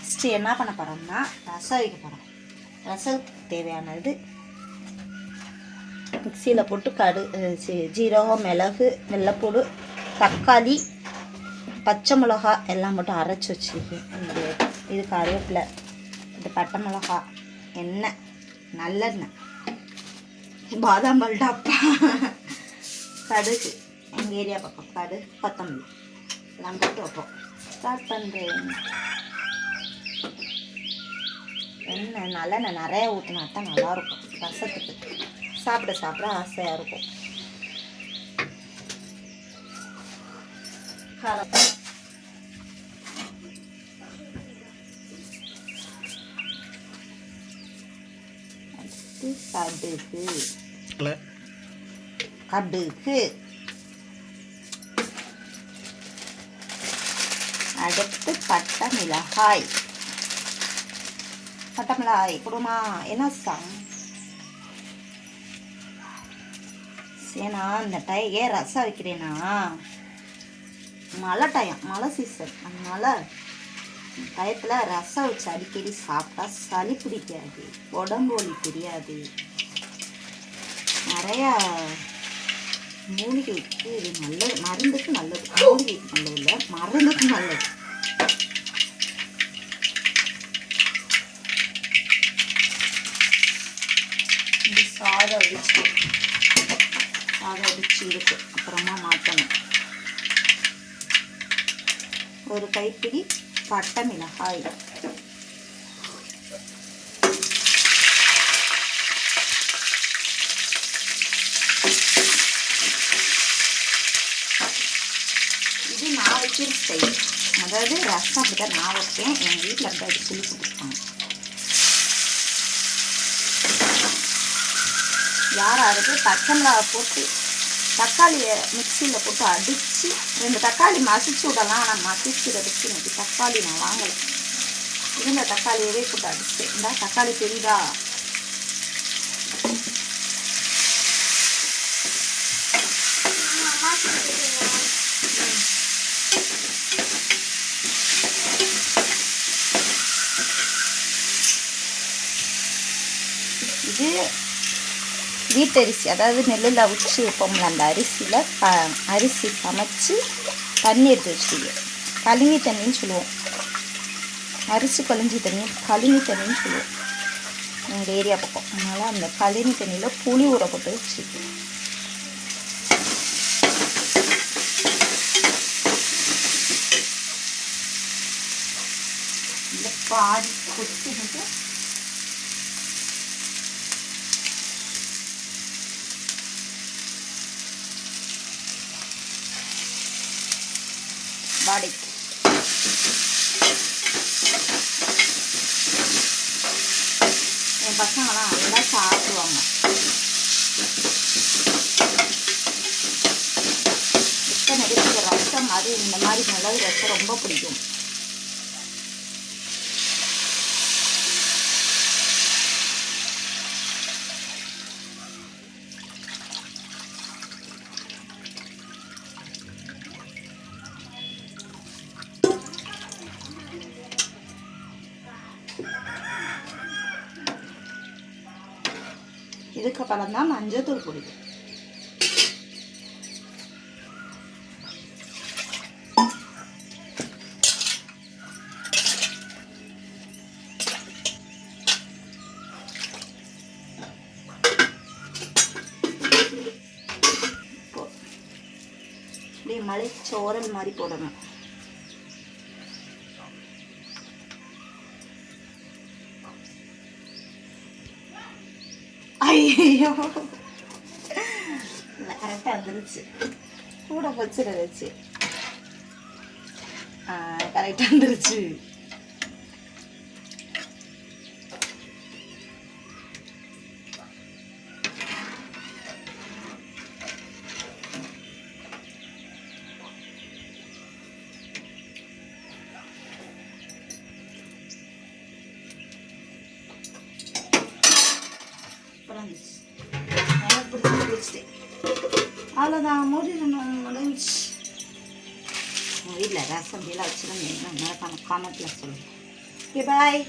First என்ன பண்ண போகிறோம்னா ரசம் வைக்க போகிறோம். ரசத்துக்கு தேவையானது மிக்சியில் போட்டு ஜீரகம், மிளகு, வெள்ளைப்பூடு, தக்காளி, பச்சை மிளகா எல்லாம் மட்டும் அரைச்சி வச்சுருக்கேன். இது கருவேப்பிலை, இது பட்டை மிளகா, எண்ணெய், நல்லெண்ணெய், பாதாம் பால் டப்பா, கடுகு, எங்கள் ஏரியா பக்கம் கடுகு, கொத்தமல்லி எல்லாம் போட்டு வைப்போம். ஸ்டார்ட் பண்ணுறேன். எண்ணெய் நல்லெண்ணெய் நிறையா ஊற்றினா தான் நல்லாயிருக்கும் ரசத்துக்கு. சாப்பிட சாப்பிட ஆசையாக இருக்கும். கடுகு, அடுத்து பட்டை மிளகாய். பட்டை மிளகாய் கொடுமா என்ன சாங். ஏன்னா இந்த ஏன் ரசம் வைக்கிறேன்னா மழை டைம், மழை சீசன், அதனால டயத்தில் ரசம் வச்சு அடிக்கடி சாப்பிட்டா சளி பிடிக்காது, உடம்பு வலி தெரியாது. நிறையா மூலிகைக்கு இது நல்லது, மருந்துக்கு நல்லது. மூலிகைக்கு நல்லது இல்லை, மருந்துக்கு நல்லது. இது சாதம் அடிச்சு இருக்கு, அப்புறமா மாற்றணும். ஒரு கைப்பிடி பட்டை மிளகாய், இது நான் வைக்கிற ஸ்டைல். அதாவது ரசம் அப்படி தான் நான் வைப்பேன், எங்கள் வீட்டில் அப்படி அது சொல்லி கொடுப்பாங்க. யாராவது பச்சை மிளகா போட்டு தக்காளியை மிக்சியில் போட்டு அடித்து 2 தக்காளி மசிச்சு விடலாம். ஆனால் மசிச்சுறதுக்கு எனக்கு தக்காளி நான் வாங்கலை. இருந்த தக்காளியவே போட்டு அடிச்சு. இந்த தக்காளி தெரியுதா? இது வீட்டரிசி, அதாவது நெல்லில் அவிச்சு வைப்போம்ல, அந்த அரிசியில் அரிசி சமைச்சு தண்ணி எடுத்து வச்சுருக்கேன். கழுங்கி தண்ணின்னு சொல்லுவோம். அரிசி கழிஞ்சி தண்ணி கழுங்கி தண்ணின்னு சொல்லுவோம் எங்கள் ஏரியா பக்கம். அதனால் அந்த கழுங்கி தண்ணியில் புளி ஊற போட்டு வச்சுருக்கேன். இந்த பாதி கொத்திட்டு பாடி என் பசங்களாம் நல்லா சாப்பிடுவாங்க. சிக்கன் எடுத்துக்கிற ரசம் அது இந்த மாதிரி மிளகு ரசம் ரொம்ப பிடிக்கும். இதுக்கப்புறம் தான் மஞ்சத்தூள் பிடிக்கும். இப்படி மலைச்சோரல் மாதிரி போடணும். ஐயோ கரெக்டாக வந்துருச்சு. கூட வச்சுருச்சு. கரெக்டாக வந்துருச்சு. அவ்வளோதான், முடிஞ்சு. உங்கள் வீட்டில் ரசம் அப்படிலாம் வச்சுருந்தீங்கன்னா மறக்காம காமெண்ட்டில் சொல்லுங்கள். Okay bye.